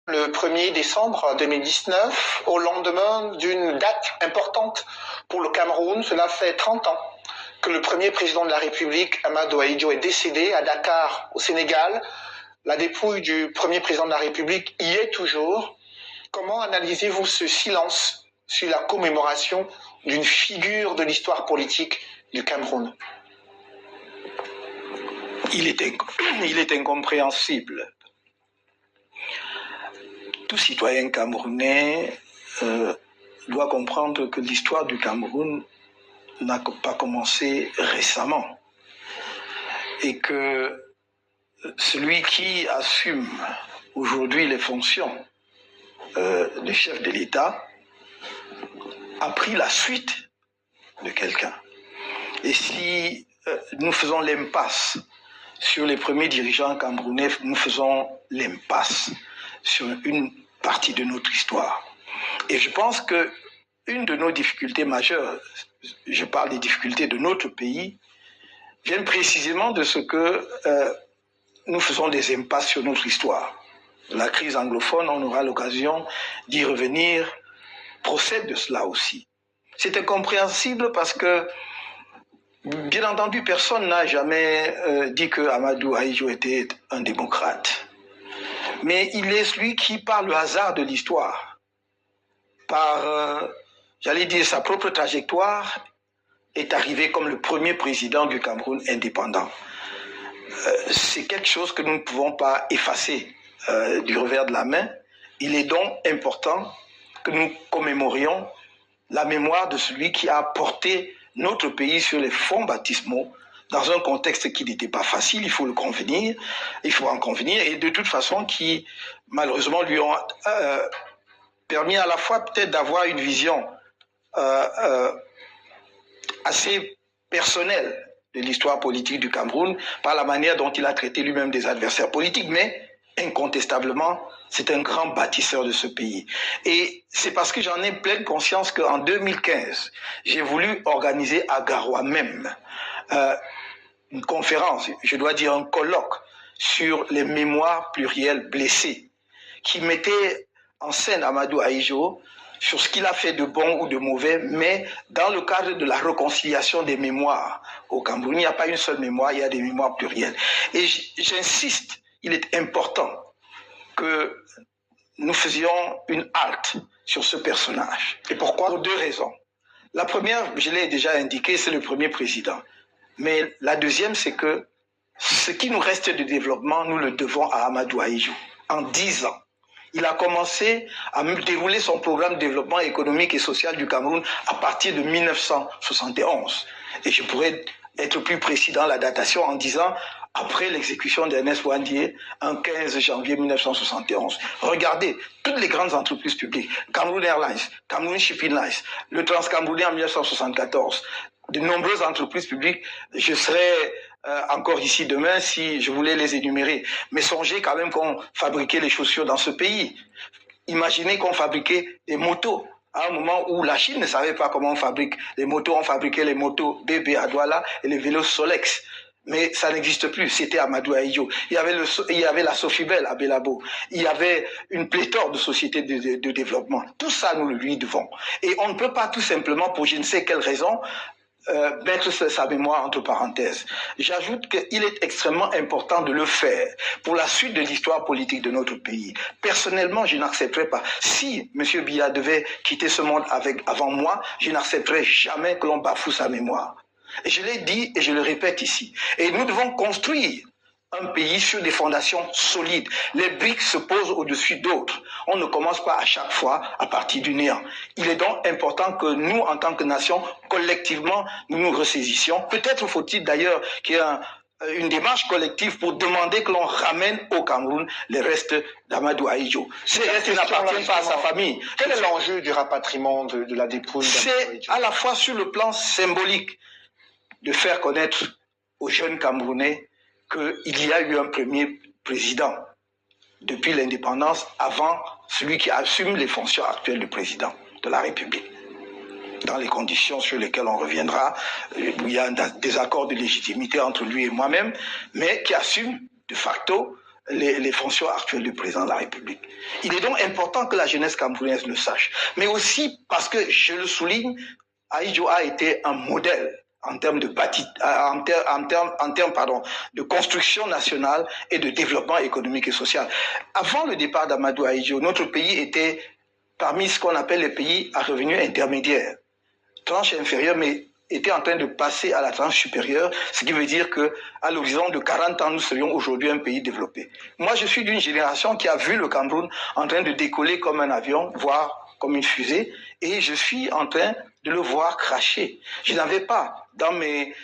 le 1er décembre 2019, au lendemain d'une date importante pour le Cameroun. Cela fait 30 ans que le premier président de la République, Amadou Ahidjo, est décédé à Dakar, au Sénégal. La dépouille du premier président de la République y est toujours. Comment analysez-vous ce silence sur la commémoration d'une figure de l'histoire politique du Cameroun? Il est incompréhensible. Tout citoyen camerounais doit comprendre que l'histoire du Cameroun n'a pas commencé récemment et que celui qui assume aujourd'hui les fonctions de chef de l'État a pris la suite de quelqu'un. Et si nous faisons l'impasse sur les premiers dirigeants camerounais, nous faisons l'impasse sur une partie de notre histoire. Et je pense que une de nos difficultés majeures, je parle des difficultés de notre pays, viennent précisément de ce que nous faisons des impasses sur notre histoire. La crise anglophone, on aura l'occasion d'y revenir, procède de cela aussi. C'est incompréhensible parce que, bien entendu, personne n'a jamais dit que Amadou Ahidjo était un démocrate. Mais il est celui qui, par le hasard de l'histoire, par, j'allais dire, sa propre trajectoire, est arrivé comme le premier président du Cameroun indépendant. C'est quelque chose que nous ne pouvons pas effacer du revers de la main. Il est donc important que nous commémorions la mémoire de celui qui a porté notre pays sur les fonds baptismaux dans un contexte qui n'était pas facile, il faut le convenir, il faut en convenir, et de toute façon qui malheureusement lui ont permis à la fois peut-être d'avoir une vision assez personnelle de l'histoire politique du Cameroun par la manière dont il a traité lui-même des adversaires politiques, mais incontestablement, c'est un grand bâtisseur de ce pays. Et c'est parce que j'en ai pleine conscience qu'en 2015, j'ai voulu organiser à Garoua même une conférence, je dois dire un colloque, sur les mémoires plurielles blessées, qui mettait en scène Amadou Ahidjo sur ce qu'il a fait de bon ou de mauvais, mais dans le cadre de la réconciliation des mémoires. Au Cameroun, il n'y a pas une seule mémoire, il y a des mémoires plurielles. Et j'insiste, il est important que nous faisions une halte sur ce personnage. Et pourquoi? Pour deux raisons. La première, je l'ai déjà indiqué, c'est le premier président. Mais la deuxième, c'est que ce qui nous reste de développement, nous le devons à Amadou Ahidjo. En 10 ans, il a commencé à dérouler son programme de développement économique et social du Cameroun à partir de 1971. Et je pourrais être plus précis dans la datation en disant après l'exécution d'Ernest Ouandié, un 15 janvier 1971. Regardez, toutes les grandes entreprises publiques, Cameroun Airlines, Cameroun Shipping Lines, le Transcamerounais en 1974, de nombreuses entreprises publiques, je serais encore ici demain si je voulais les énumérer. Mais songez quand même qu'on fabriquait les chaussures dans ce pays. Imaginez qu'on fabriquait des motos. À un moment où la Chine ne savait pas comment on fabrique les motos, on fabriquait les motos BB à Douala et les vélos Solex. Mais ça n'existe plus, c'était Amadou Ahidjo. Il y avait la Sofibel à Belabo. Il y avait une pléthore de sociétés de développement. Tout ça, nous le lui devons. Et on ne peut pas tout simplement, pour je ne sais quelle raison, mettre sa mémoire entre parenthèses. J'ajoute qu'il est extrêmement important de le faire pour la suite de l'histoire politique de notre pays. Personnellement, je n'accepterai pas. Si M. Biya devait quitter ce monde avant moi, je n'accepterai jamais que l'on bafoue sa mémoire. Et je l'ai dit et je le répète ici. Et nous devons construire un pays sur des fondations solides. Les briques se posent au-dessus d'autres. On ne commence pas à chaque fois à partir du néant. Il est donc important que nous, en tant que nation, collectivement, nous nous ressaisissions. Peut-être faut-il d'ailleurs qu'il y ait une démarche collective pour demander que l'on ramène au Cameroun les restes d'Amadou Ahidjo. Ces restes n'appartiennent pas à sa famille. Quel est l'enjeu du rapatriement de la dépouille d'Amadou Ahidjo? C'est à la fois sur le plan symbolique de faire connaître aux jeunes Camerounais qu'il y a eu un premier président depuis l'indépendance avant celui qui assume les fonctions actuelles de président de la République. Dans les conditions sur lesquelles on reviendra, où il y a un désaccord de légitimité entre lui et moi-même, mais qui assume de facto les fonctions actuelles du président de la République. Il est donc important que la jeunesse camerounaise le sache. Mais aussi parce que, je le souligne, Ahidjo a été un modèle en termes de de construction nationale et de développement économique et social. Avant le départ d'Amadou Ahidjo, notre pays était parmi ce qu'on appelle les pays à revenus intermédiaires, tranche inférieure, mais était en train de passer à la tranche supérieure, ce qui veut dire qu'à l'horizon de 40 ans, nous serions aujourd'hui un pays développé. Moi, je suis d'une génération qui a vu le Cameroun en train de décoller comme un avion, voire comme une fusée, et je suis en train de le voir cracher. Je n'avais pas, dans mes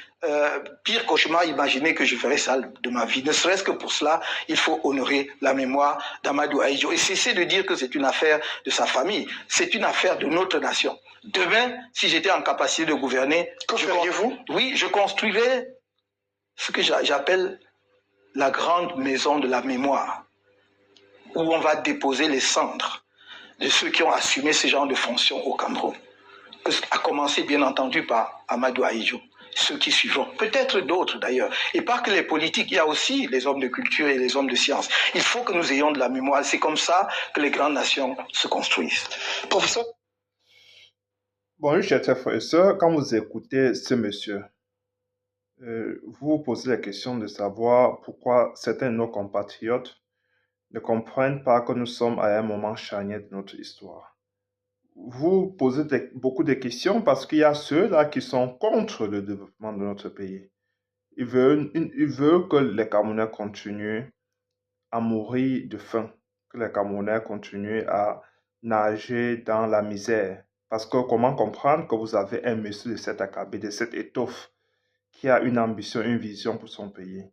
pires cauchemars, imaginé que je ferais ça de ma vie. Ne serait-ce que pour cela, il faut honorer la mémoire d'Amadou Ahidjo et cesser de dire que c'est une affaire de sa famille. C'est une affaire de notre nation. Demain, si j'étais en capacité de gouverner, que feriez-vous? Oui, je construirais ce que j'appelle la grande maison de la mémoire, où on va déposer les cendres de ceux qui ont assumé ce genre de fonctions au Cameroun, à commencer bien entendu par Amadou Ahidjo, ceux qui suivront, peut-être d'autres d'ailleurs, et pas que les politiques, il y a aussi les hommes de culture et les hommes de science. Il faut que nous ayons de la mémoire, c'est comme ça que les grandes nations se construisent. Professeur? Bon, chers frères et sœurs, quand vous écoutez ce monsieur, vous vous posez la question de savoir pourquoi certains de nos compatriotes ne comprennent pas que nous sommes à un moment charnière de notre histoire. Vous posez beaucoup de questions parce qu'il y a ceux-là qui sont contre le développement de notre pays. Ils veulent que les Camerounais continuent à mourir de faim, que les Camerounais continuent à nager dans la misère. Parce que comment comprendre que vous avez un monsieur de cette acabit, de cette étoffe, qui a une ambition, une vision pour son pays.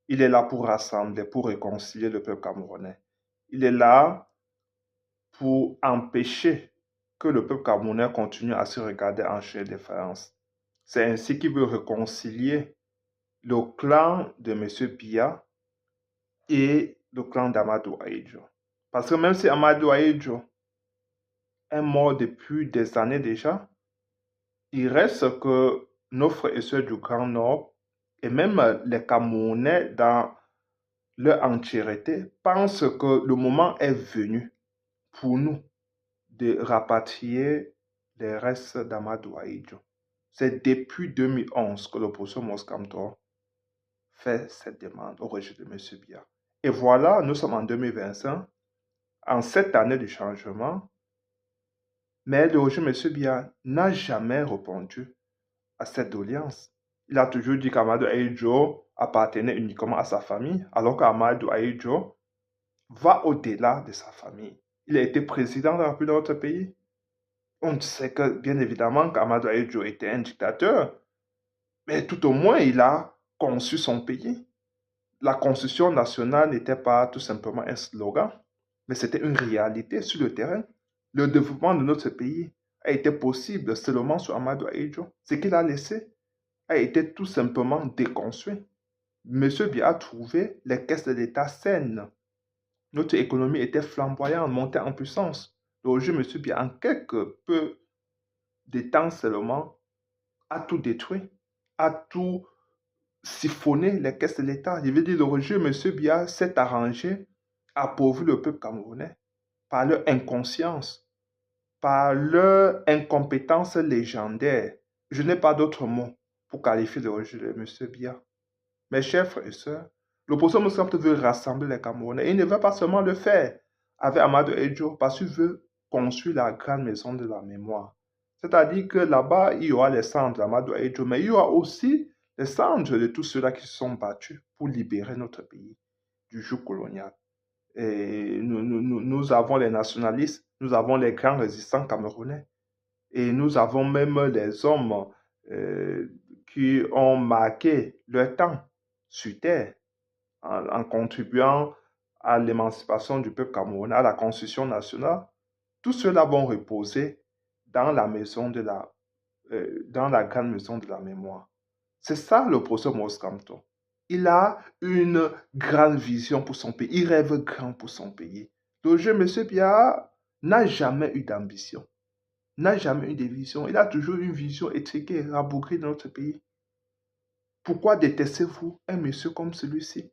Il est là pour rassembler, pour réconcilier le peuple camerounais. Il est là pour empêcher que le peuple camerounais continue à se regarder en chef de défaillance. C'est ainsi qu'il veut réconcilier le clan de M. Biya et le clan d'Amadou Ahidjo. Parce que même si Amadou Ahidjo est mort depuis des années déjà, il reste que nos frères et sœurs du Grand Nord et même les Camerounais dans leur entièreté pensent que le moment est venu pour nous de rapatrier les restes d'Amadou Ahidjo. C'est depuis 2011 que le professeur Mose Kamtor fait cette demande au régime de M. Biya. Et voilà, nous sommes en 2025, en cette année du changement, mais le régime de M. Biya n'a jamais répondu à cette doléance. Il a toujours dit qu'Amadou Ahidjo appartenait uniquement à sa famille, alors qu'Amadou Ahidjo va au-delà de sa famille. Il a été président de la République de notre pays. On sait que, bien évidemment, qu'Amadou Ahidjo était un dictateur, mais tout au moins, il a conçu son pays. La Constitution nationale n'était pas tout simplement un slogan, mais c'était une réalité sur le terrain. Le développement de notre pays a été possible seulement sur Amadou Ahidjo. Ce qu'il a laissé a été tout simplement déconstruit. Monsieur Biya a trouvé les caisses de l'État saines. Notre économie était flamboyante, montée en puissance. Le régime M. Biya, en quelques peu de temps seulement, a tout détruit, a tout siphonné les caisses de l'État. Je veux dire, le régime M. Biya s'est arrangé, a pourvu le peuple camerounais par leur inconscience, par leur incompétence légendaire. Je n'ai pas d'autre mot pour qualifier le régime de M. Biya. Mes chers frères et sœurs, l'opposition musulmane veut rassembler les Camerounais. Il ne veut pas seulement le faire avec Amadou Ahidjo, parce qu'il veut construire la grande maison de la mémoire. C'est-à-dire que là-bas, il y aura les cendres d'Amadou Ahidjo, mais il y aura aussi les cendres de tous ceux-là qui se sont battus pour libérer notre pays du joug colonial. Et nous avons les nationalistes, nous avons les grands résistants camerounais, et nous avons même les hommes qui ont marqué leur temps sur terre en contribuant à l'émancipation du peuple camerounais, à la constitution nationale. Tous ceux-là vont reposer dans la dans la grande maison de la mémoire. C'est ça le professeur Mose Kamtor. Il a une grande vision pour son pays. Il rêve grand pour son pays. Le jeune M. Biya n'a jamais eu d'ambition, n'a jamais eu de vision. Il a toujours une vision étriquée, rabougrie de notre pays. Pourquoi détestez-vous un monsieur comme celui-ci?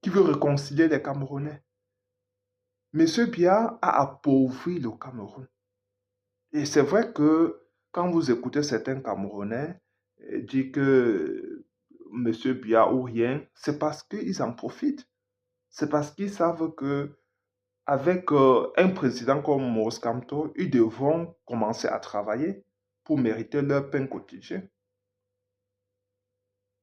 qui veut réconcilier les Camerounais. Monsieur Biya a appauvri le Cameroun. Et c'est vrai que quand vous écoutez certains Camerounais dire que Monsieur Biya ou rien, c'est parce qu'ils en profitent. C'est parce qu'ils savent que avec un président comme Maurice Kamto, ils devront commencer à travailler pour mériter leur pain quotidien.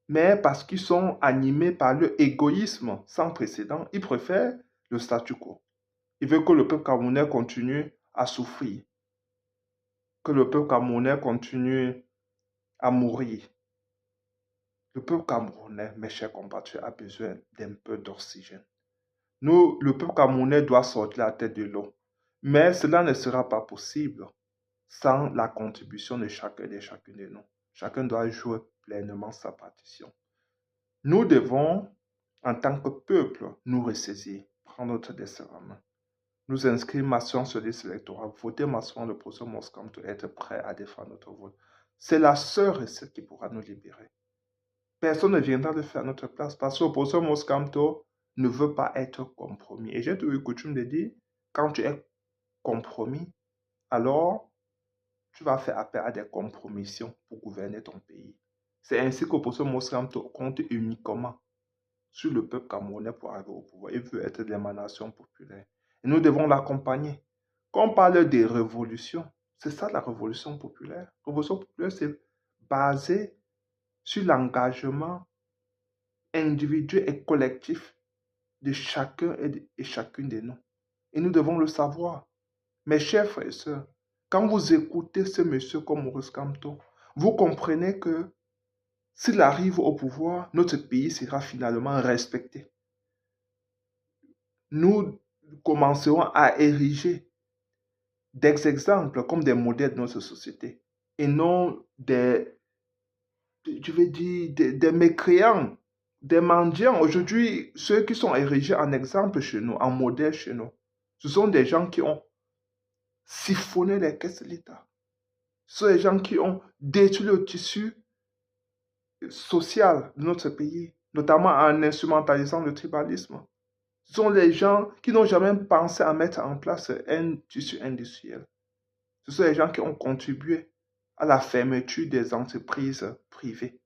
Mais parce qu'ils sont animés par leur égoïsme sans précédent, ils préfèrent le statu quo. Ils veulent que le peuple camerounais continue à souffrir, que le peuple camerounais continue à mourir. Le peuple camerounais, mes chers compatriotes, a besoin d'un peu d'oxygène. Nous, le peuple camerounais doit sortir la tête de l'eau. Mais cela ne sera pas possible sans la contribution de chacun et de chacune de nous. Chacun doit jouer pleinement sa partition. Nous devons, en tant que peuple, nous ressaisir, prendre notre destin en main, nous inscrire massivement sur les listes électorales, voter massivement le procès Maurice Kamto et être prêt à défendre notre vote. C'est la seule recette qui pourra nous libérer. Personne ne viendra le faire à notre place parce que le procès Maurice Kamto ne veut pas être compromis. Et j'ai toujours eu coutume de dire, quand tu es compromis, alors tu vas faire appel à des compromissions pour gouverner ton pays. C'est ainsi que le procès Maurice Kamto compte uniquement sur le peuple camerounais pour arriver au pouvoir. Il veut être l'émanation populaire. Et nous devons l'accompagner. Quand on parle des révolutions, c'est ça la révolution populaire. La révolution populaire, c'est basé sur l'engagement individuel et collectif de chacun et chacune de nous. Et nous devons le savoir. Mes chers frères et sœurs, quand vous écoutez ce monsieur comme Maurice Kamto, vous comprenez que s'il arrive au pouvoir, notre pays sera finalement respecté. Nous commencerons à ériger des exemples comme des modèles de notre société et non des mécréants, des mendiants. Aujourd'hui, ceux qui sont érigés en exemple chez nous, en modèle chez nous, ce sont des gens qui ont siphonné les caisses de l'État. Ce sont des gens qui ont détruit le tissu social de notre pays, notamment en instrumentalisant le tribalisme. Ce sont les gens qui n'ont jamais pensé à mettre en place un tissu industriel. Ce sont les gens qui ont contribué à la fermeture des entreprises privées,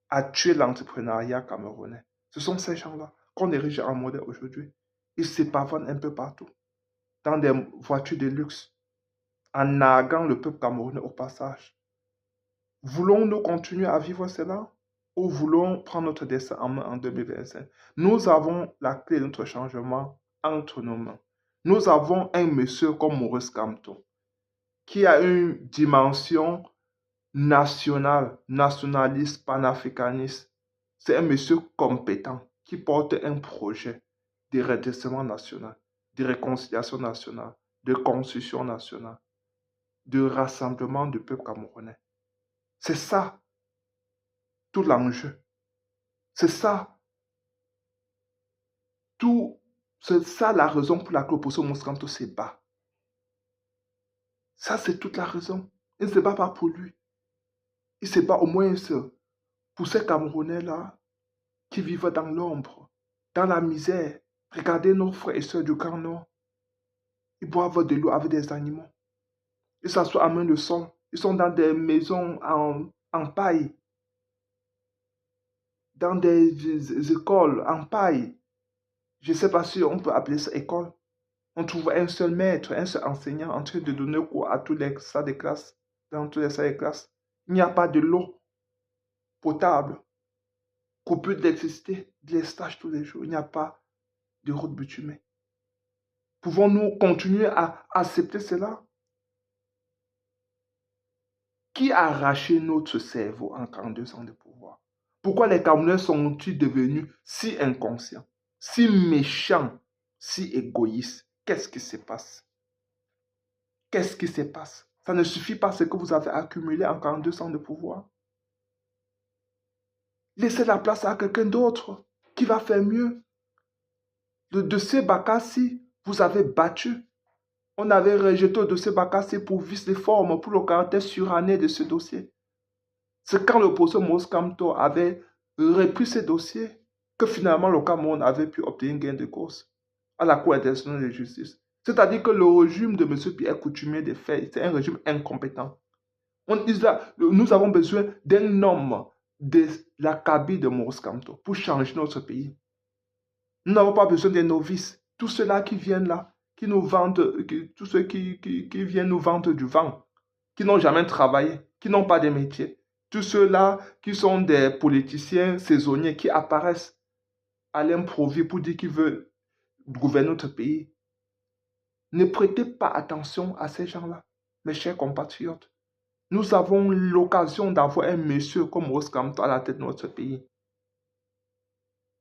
à tuer l'entrepreneuriat camerounais. Ce sont ces gens-là qu'on érige en modèle aujourd'hui. Ils se pavonnent un peu partout, dans des voitures de luxe, en narguant le peuple camerounais au passage. Voulons-nous continuer à vivre cela ou voulons prendre notre destin en main en 2025? Nous avons la clé de notre changement entre nos mains. Nous avons un monsieur comme Maurice Kamto qui a une dimension nationale, nationaliste, panafricaniste. C'est un monsieur compétent qui porte un projet de redressement national, de réconciliation nationale, de construction nationale, de rassemblement du peuple camerounais. C'est ça tout l'enjeu. C'est ça la raison pour laquelle l'opposition Maurice Kamto se bat. Ça, c'est toute la raison. Il ne se bat pas pour lui. Il se bat au moins pour ces Camerounais-là qui vivent dans l'ombre, dans la misère. Regardez nos frères et sœurs du Grand Nord. Ils boivent de l'eau avec des animaux. Ils s'assoient à main le sol. Ils sont dans des maisons en paille, dans des écoles en paille. Je ne sais pas si on peut appeler ça école. On trouve un seul maître, un seul enseignant en train de donner cours à tous les salles de classe, dans toutes les salles de classe. Il n'y a pas de l'eau potable, coupure d'électricité, des stages tous les jours. Il n'y a pas de route bitumée. Pouvons-nous continuer à accepter cela? Qui a arraché notre cerveau en 42 ans de pouvoir? Pourquoi les Camerounais sont-ils devenus si inconscients, si méchants, si égoïstes? Qu'est-ce qui se passe? Qu'est-ce qui se passe? Ça ne suffit pas ce que vous avez accumulé en 42 ans de pouvoir. Laissez la place à quelqu'un d'autre qui va faire mieux. Le dossier Bakassi, vous avez battu. On avait rejeté le dossier Bakassi pour vice de forme, pour le caractère suranné de ce dossier. C'est quand le procès Maurice Kamto avait repris ce dossier que finalement le Cameroun avait pu obtenir gain de cause à la Cour internationale de justice. C'est-à-dire que le régime de M. Pierre Coutumier des faits, c'est un régime incompétent. Nous avons besoin d'un homme de la cabine de Maurice Kamto pour changer notre pays. Nous n'avons pas besoin des novices. Tous ceux-là qui viennent là, qui nous vendent, tous ceux qui viennent nous vendre du vent, qui n'ont jamais travaillé, qui n'ont pas de métier. Tous ceux-là qui sont des politiciens saisonniers qui apparaissent à l'improviste pour dire qu'ils veulent gouverner notre pays. Ne prêtez pas attention à ces gens-là, mes chers compatriotes. Nous avons l'occasion d'avoir un monsieur comme Maurice Kamto à la tête de notre pays.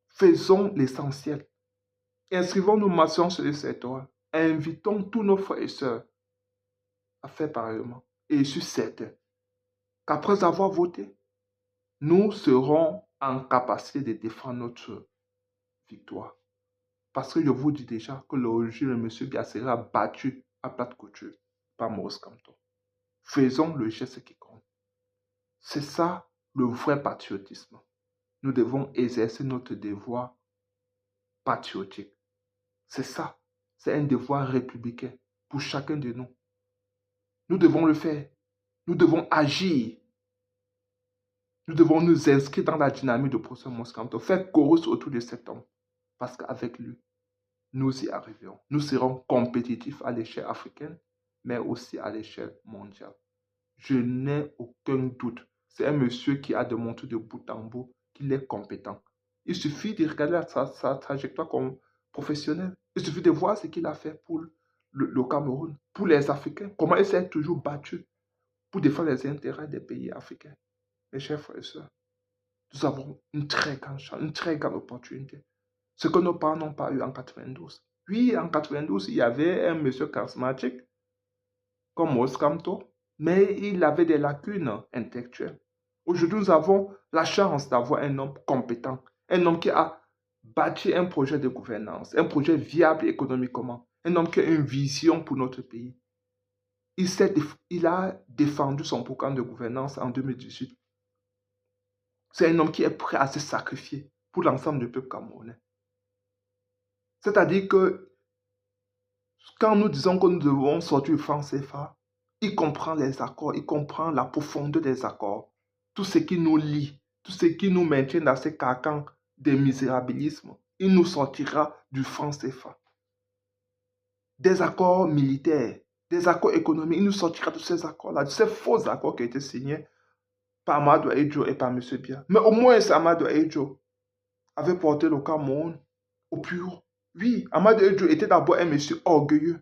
Faisons l'essentiel. Inscrivons-nous massivement sur le secteur. Invitons tous nos frères et sœurs à faire pareillement. Et je suis certain qu'après avoir voté, nous serons en capacité de défendre notre victoire. Parce que je vous dis déjà que le régime de M. Biya sera battu à plate couture par Maurice Kamto. Faisons le geste qui compte. C'est ça le vrai patriotisme. Nous devons exercer notre devoir patriotique. C'est ça. C'est un devoir républicain pour chacun de nous. Nous devons le faire. Nous devons agir. Nous devons nous inscrire dans la dynamique de professeur Maurice Kamto. Faire chorus autour de cet homme. Parce qu'avec lui, nous y arriverons. Nous serons compétitifs à l'échelle africaine, mais aussi à l'échelle mondiale. Je n'ai aucun doute. C'est un monsieur qui a démontré de bout en bout qu'il est compétent. Il suffit de regarder sa trajectoire comme professionnel. Il suffit de voir ce qu'il a fait pour le Cameroun, pour les Africains. Comment il s'est toujours battu pour défendre les intérêts des pays africains. Mes chers frères et sœurs, nous avons une très grande chance, une très grande opportunité. Ce que nos parents n'ont pas eu en 92. Oui, en 92, il y avait un monsieur charismatique comme Maurice Kamto, mais il avait des lacunes intellectuelles. Aujourd'hui, nous avons la chance d'avoir un homme compétent, un homme qui a bâti un projet de gouvernance, un projet viable économiquement, un homme qui a une vision pour notre pays. Il a défendu son programme de gouvernance en 2018. C'est un homme qui est prêt à se sacrifier pour l'ensemble du peuple camerounais. C'est-à-dire que quand nous disons que nous devons sortir du franc CFA, il comprend les accords, il comprend la profondeur des accords, tout ce qui nous lie, tout ce qui nous maintient dans ces carcans de misérabilisme. Il nous sortira du franc CFA. Des accords militaires, des accords économiques, il nous sortira de ces accords-là, de ces faux accords qui ont été signés par Amadou Ahidjo et par M. Biya. Mais au moins, Amadou Ahidjo avait porté le Cameroun au plus haut. Oui, Amadou Ahidjo était d'abord un monsieur orgueilleux.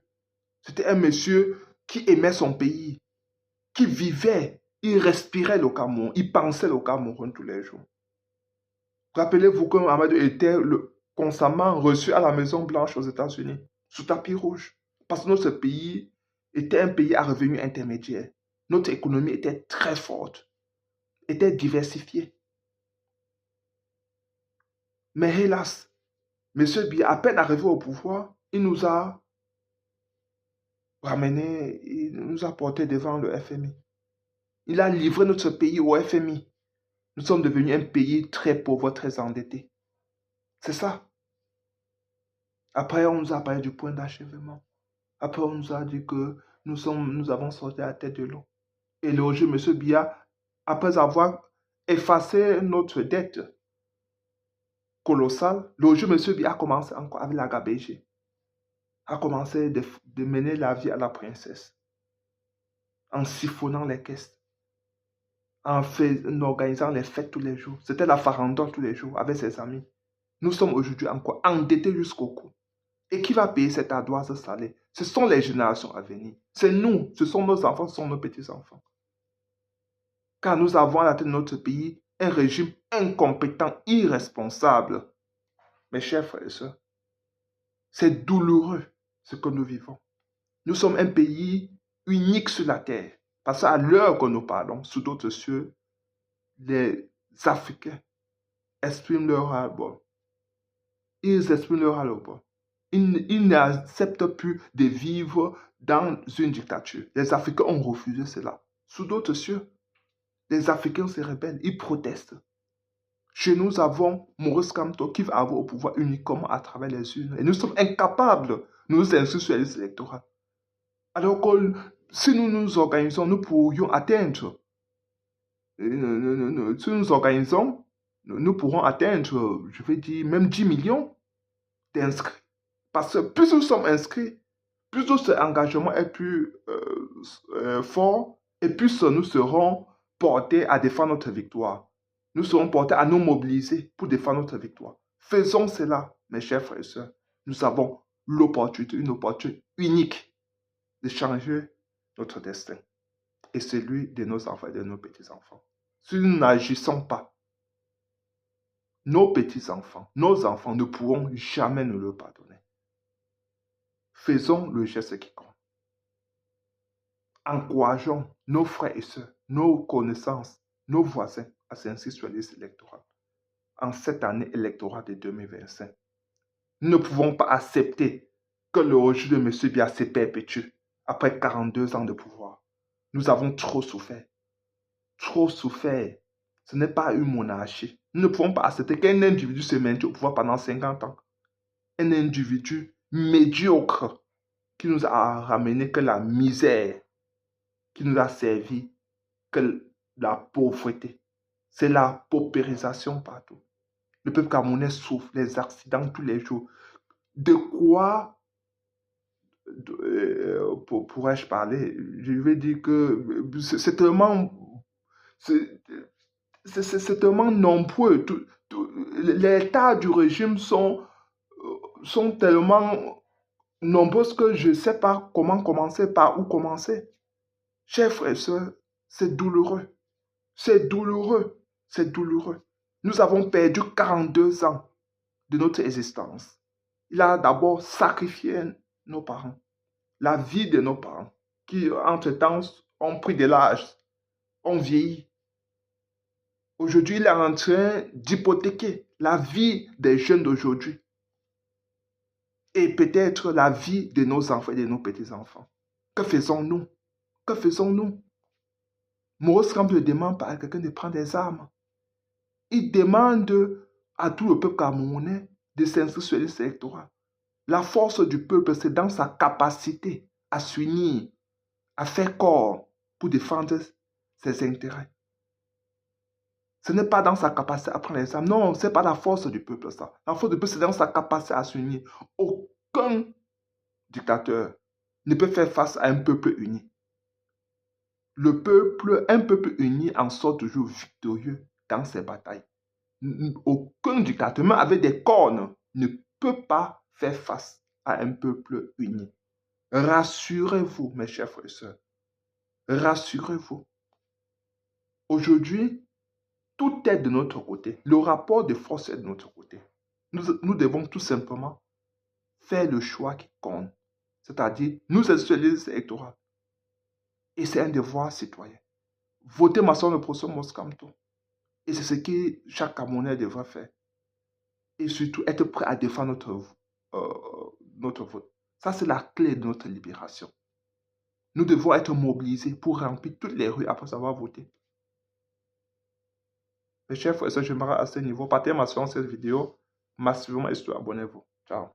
C'était un monsieur qui aimait son pays, qui vivait, il respirait le Cameroun, il pensait le Cameroun tous les jours. Rappelez-vous que Amadou était constamment reçu à la Maison Blanche aux États-Unis, sous tapis rouge. Parce que notre pays était un pays à revenus intermédiaires. Notre économie était très forte, était diversifiée. Mais hélas, M. Biya, à peine arrivé au pouvoir, il nous a ramené, il nous a porté devant le FMI. Il a livré notre pays au FMI. Nous sommes devenus un pays très pauvre, très endetté. C'est ça. Après, on nous a parlé du point d'achèvement. Après, on nous a dit que nous avons sorti la tête de l'eau. Et le régime, M. Biya, après avoir effacé notre dette colossale, le régime, M. Biya a commencé encore avec la gabégie. A commencé de mener la vie à la princesse. En siphonnant les caisses. En organisant les fêtes tous les jours. C'était la farandole tous les jours avec ses amis. Nous sommes aujourd'hui encore endettés jusqu'au cou. Et qui va payer cette ardoise salée? Ce sont les générations à venir. C'est nous, ce sont nos enfants, ce sont nos petits-enfants. Car nous avons à la tête de notre pays un régime incompétent, irresponsable. Mes chers frères et sœurs, c'est douloureux ce que nous vivons. Nous sommes un pays unique sur la terre. Parce qu'à l'heure que nous parlons, sous d'autres cieux, les Africains expriment leur ras-le-bol. Ils expriment leur ras-le-bol. Ils n'acceptent plus de vivre dans une dictature. Les Africains ont refusé cela. Sous d'autres cieux, les Africains se rebellent, ils protestent. Chez nous avons Maurice Kamto qui va avoir au pouvoir uniquement à travers les urnes. Et nous sommes incapables de nous inscrire sur les listes électorales. Alors que si nous nous organisons, nous pourrions atteindre. Si nous nous organisons, nous pourrons atteindre, je vais dire, même 10 millions d'inscrits. Parce que plus nous sommes inscrits, plus notre engagement est plus fort et plus nous serons portés à défendre notre victoire. Nous serons portés à nous mobiliser pour défendre notre victoire. Faisons cela, mes chers frères et sœurs. Nous avons l'opportunité, une opportunité unique de changer notre destin et celui de nos enfants et de nos petits-enfants. Si nous n'agissons pas, nos petits-enfants, nos enfants ne pourront jamais nous le pardonner. Faisons le geste qui compte. Encourageons nos frères et sœurs, nos connaissances, nos voisins à s'inscrire sur la liste électorale en cette année électorale de 2025. Nous ne pouvons pas accepter que le régime de M. Biya se perpétue après 42 ans de pouvoir. Nous avons trop souffert. Trop souffert. Ce n'est pas une monarchie. Nous ne pouvons pas accepter qu'un individu se maintienne au pouvoir pendant 50 ans. Un individu médiocre qui nous a ramené que la misère, qui nous a servi que la pauvreté. C'est la paupérisation partout. Le peuple camerounais souffre, les accidents tous les jours. De quoi pourrais-je parler? Je vais dire que c'est tellement nombreux. Les tas du régime sont tellement nombreux que je ne sais pas comment commencer, par où commencer. Chers frères et sœurs, c'est douloureux. C'est douloureux. C'est douloureux. Nous avons perdu 42 ans de notre existence. Il a d'abord sacrifié nos parents, la vie de nos parents, qui entre-temps ont pris de l'âge, ont vieilli. Aujourd'hui, il est en train d'hypothéquer la vie des jeunes d'aujourd'hui et peut-être la vie de nos enfants et de nos petits-enfants. Que faisons-nous? Que faisons-nous? Maurice Kamto ne demande pas à quelqu'un de prendre des armes. Il demande à tout le peuple camerounais de s'inscrire sur les listes électorales. La force du peuple, c'est dans sa capacité à s'unir, à faire corps pour défendre ses intérêts. Ce n'est pas dans sa capacité à prendre les armes. Non, ce n'est pas la force du peuple, ça. La force du peuple, c'est dans sa capacité à s'unir. Aucun dictateur ne peut faire face à un peuple uni. Un peuple uni en sort toujours victorieux dans ses batailles. Aucun dictateur, même avec des cornes, ne peut pas faire face à un peuple uni. Rassurez-vous, mes chers frères et sœurs. Rassurez-vous. Aujourd'hui, tout est de notre côté. Le rapport de force est de notre côté. Nous devons tout simplement faire le choix qui compte. C'est-à-dire, nous être sur les listes électorales. Et c'est un devoir citoyen. Voter massivement le professeur Maurice Kamto. Et c'est ce que chaque Camerounais devrait faire. Et surtout, être prêt à défendre notre vote. Ça, c'est la clé de notre libération. Nous devons être mobilisés pour remplir toutes les rues après avoir voté. Mes chers frères et sœurs, j'aimerais à ce niveau. Partagez massivement cette vidéo, massivement et surtout abonnez-vous. Ciao.